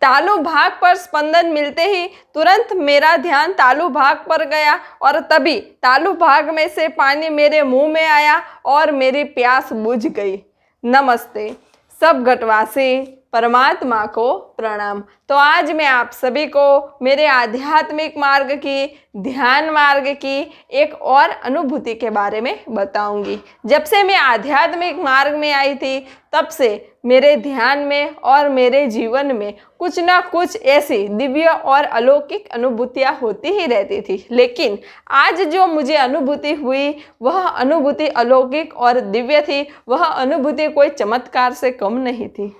तालु भाग पर स्पंदन मिलते ही तुरंत मेरा ध्यान तालु भाग पर गया और तभी तालु भाग में से पानी मेरे मुंह में आया और मेरी प्यास बुझ गई। नमस्ते सब घटवासी, परमात्मा को प्रणाम। तो आज मैं आप सभी को मेरे आध्यात्मिक मार्ग की, ध्यान मार्ग की एक और अनुभूति के बारे में बताऊंगी। जब से मैं आध्यात्मिक मार्ग में आई थी तब से मेरे ध्यान में और मेरे जीवन में कुछ ना कुछ ऐसी दिव्य और अलौकिक अनुभूतियाँ होती ही रहती थी, लेकिन आज जो मुझे अनुभूति हुई वह अनुभूति अलौकिक और दिव्य थी। वह अनुभूति कोई चमत्कार से कम नहीं थी।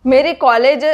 मेरी कॉलेज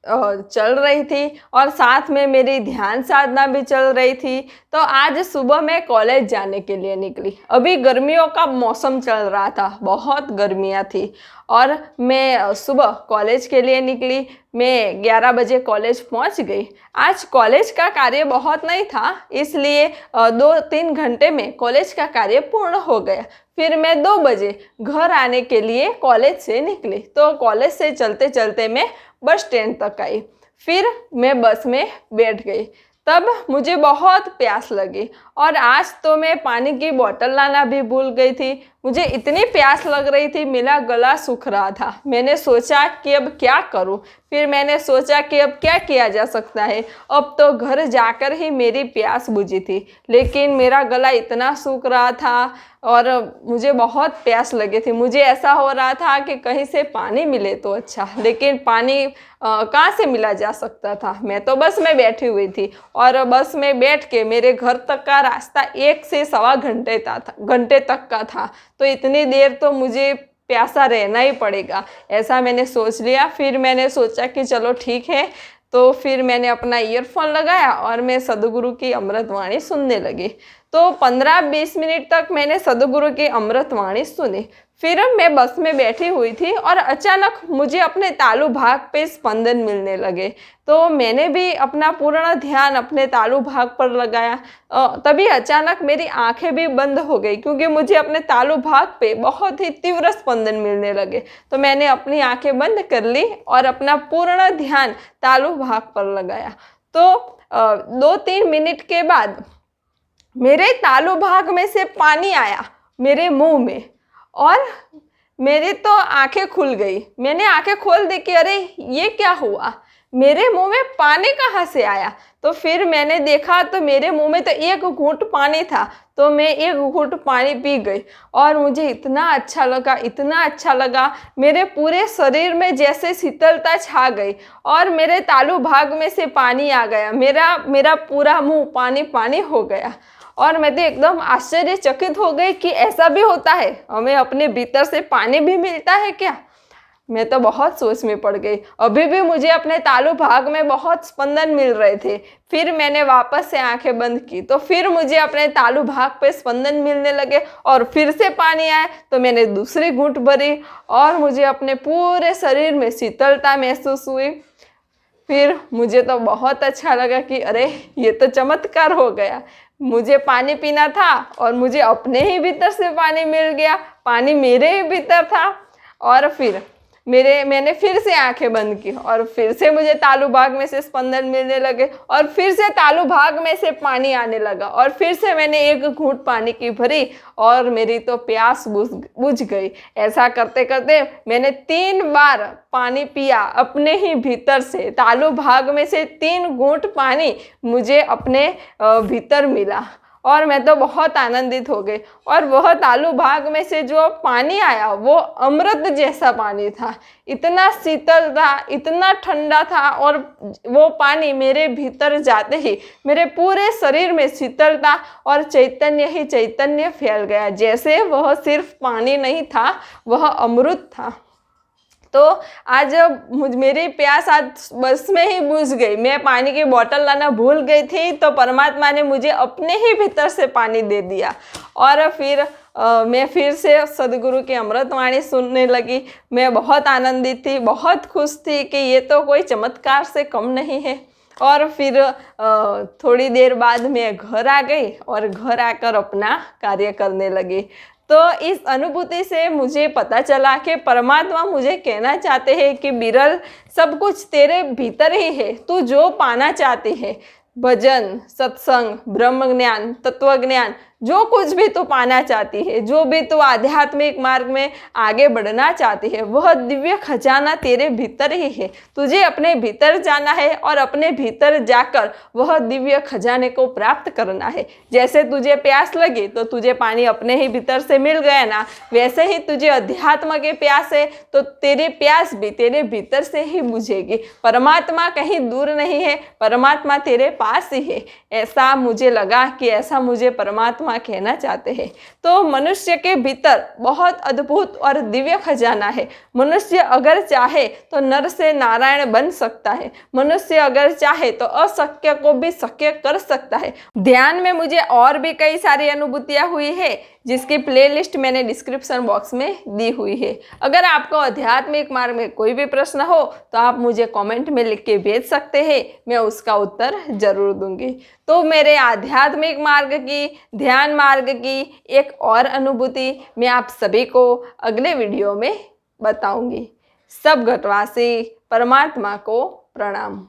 चल रही थी और साथ में मेरी ध्यान साधना भी चल रही थी। तो आज सुबह मैं कॉलेज जाने के लिए निकली। अभी गर्मियों का मौसम चल रहा था, बहुत गर्मियाँ थी और मैं सुबह कॉलेज के लिए निकली। मैं 11 बजे कॉलेज पहुंच गई। आज कॉलेज का कार्य बहुत नहीं था, इसलिए 2-3 घंटे में कॉलेज का कार्य पूर्ण हो गया। फिर मैं 2 बजे घर आने के लिए कॉलेज से निकली। तो कॉलेज से चलते चलते मैं बस स्टैंड तक आई। फिर मैं बस में बैठ गई। तब मुझे बहुत प्यास लगी और आज तो मैं पानी की बोतल लाना भी भूल गई थी। मुझे इतनी प्यास लग रही थी, मेरा गला सूख रहा था। मैंने सोचा कि अब क्या करूं। फिर मैंने सोचा कि अब क्या किया जा सकता है। अब तो घर जाकर ही मेरी प्यास बुझी थी, लेकिन मेरा गला इतना सूख रहा था और मुझे बहुत प्यास लगी थी। मुझे ऐसा हो रहा था कि कहीं से पानी मिले तो अच्छा, लेकिन पानी कहाँ से मिला जा सकता था। मैं तो बस में बैठी हुई थी और बस में बैठ के मेरे घर तक का रास्ता 1 से सवा घंटे तक का था। तो इतनी देर तो मुझे प्यासा रहना ही पड़ेगा, ऐसा मैंने सोच लिया। फिर मैंने सोचा कि चलो ठीक है। तो फिर मैंने अपना ईयरफोन लगाया और मैं सद्गुरु की अमृतवाणी सुनने लगी। तो 15-20 मिनट तक मैंने सद्गुरु की अमृतवाणी सुनी। फिर मैं बस में बैठी हुई थी और अचानक मुझे अपने तालु भाग पे स्पंदन मिलने लगे। तो मैंने भी अपना पूर्ण ध्यान अपने तालु भाग पर लगाया। तभी अचानक मेरी आंखें भी बंद हो गई, क्योंकि मुझे अपने तालु भाग पे बहुत ही तीव्र स्पंदन मिलने लगे। तो मैंने अपनी आंखें बंद कर ली और अपना पूर्ण ध्यान तालु भाग पर लगाया। तो 2-3 मिनट के बाद मेरे तालु भाग में से पानी आया मेरे मुंह में और मेरी तो आंखें खुल गई। मैंने आंखें खोल दी कि अरे ये क्या हुआ, मेरे मुंह में पानी कहाँ से आया। तो फिर मैंने देखा तो मेरे मुंह में तो 1 घूंट पानी था। तो मैं 1 घूंट पानी पी गई और मुझे इतना अच्छा लगा, इतना अच्छा लगा। मेरे पूरे शरीर में जैसे शीतलता छा गई और मेरे तालु भाग में से पानी आ गया। मेरा पूरा मुंह पानी पानी हो गया और मैं तो एकदम आश्चर्यचकित हो गई कि ऐसा भी होता है, हमें अपने भीतर से पानी भी मिलता है क्या। मैं तो बहुत सोच में पड़ गई। अभी भी मुझे अपने तालु भाग में बहुत स्पंदन मिल रहे थे। फिर मैंने वापस से आंखें बंद की तो फिर मुझे अपने तालु भाग पे स्पंदन मिलने लगे और फिर से पानी आया। तो मैंने दूसरी घूंट भरी और मुझे अपने पूरे शरीर में शीतलता महसूस हुई। फिर मुझे तो बहुत अच्छा लगा कि अरे ये तो चमत्कार हो गया। मुझे पानी पीना था और मुझे अपने ही भीतर से पानी मिल गया, पानी मेरे ही भीतर था। और फिर मैंने फिर से आंखें बंद की और फिर से मुझे तालु भाग में से स्पंदन मिलने लगे और फिर से तालु भाग में से पानी आने लगा और फिर से मैंने 1 घूंट पानी की भरी और मेरी तो प्यास बुझ गई। ऐसा करते करते मैंने 3 बार पानी पिया अपने ही भीतर से। तालु भाग में से 3 घूंट पानी मुझे अपने भीतर मिला और मैं तो बहुत आनंदित हो गई। और वह तालु भाग में से जो पानी आया वो अमृत जैसा पानी था, इतना शीतल था, इतना ठंडा था और वो पानी मेरे भीतर जाते ही मेरे पूरे शरीर में शीतलता और चैतन्य ही चैतन्य फैल गया, जैसे वह सिर्फ पानी नहीं था, वह अमृत था। तो आज मेरी प्यास आज बस में ही बुझ गई। मैं पानी की बोतल लाना भूल गई थी तो परमात्मा ने मुझे अपने ही भीतर से पानी दे दिया। और फिर मैं फिर से सद्गुरु की अमृतवाणी सुनने लगी। मैं बहुत आनंदित थी, बहुत खुश थी कि ये तो कोई चमत्कार से कम नहीं है। और फिर थोड़ी देर बाद मैं घर आ गई और घर आकर अपना कार्य करने लगी। तो इस अनुभूति से मुझे पता चला कि परमात्मा मुझे कहना चाहते हैं कि बिरल, सब कुछ तेरे भीतर ही है। तू जो पाना चाहती है, भजन, सत्संग, ब्रह्म ज्ञान, तत्व ज्ञान, जो कुछ भी तू पाना चाहती है, जो भी तू आध्यात्मिक मार्ग में आगे बढ़ना चाहती है, वह दिव्य खजाना तेरे भीतर ही है। तुझे अपने भीतर जाना है और अपने भीतर जाकर वह दिव्य खजाने को प्राप्त करना है। जैसे तुझे प्यास लगी तो तुझे पानी अपने ही भीतर से मिल गया ना, वैसे ही तुझे अध्यात्म के प्यास है तो तेरी प्यास भी तेरे भीतर से ही बुझेगी। परमात्मा कहीं दूर नहीं है, परमात्मा तेरे पास ही है। ऐसा मुझे लगा कि ऐसा मुझे परमात्मा कहना चाहते हैं। तो मनुष्य के भीतर बहुत अद्भुत और दिव्य खजाना है। मनुष्य अगर चाहे तो नर से नारायण बन सकता है। मनुष्य अगर चाहे तो अशक्य को भी शक्य कर सकता है। ध्यान में मुझे और भी कई सारी अनुभूतियां हुई है, जिसकी प्लेलिस्ट मैंने डिस्क्रिप्शन बॉक्स में दी हुई है। अगर आपको आध्यात्मिक मार्ग में कोई भी प्रश्न हो तो आप मुझे कमेंट में लिख के भेज सकते हैं, मैं उसका उत्तर जरूर दूंगी। तो मेरे आध्यात्मिक मार्ग की, ध्यान मार्ग की एक और अनुभूति मैं आप सभी को अगले वीडियो में बताऊंगी। सब घटवासी परमात्मा को प्रणाम।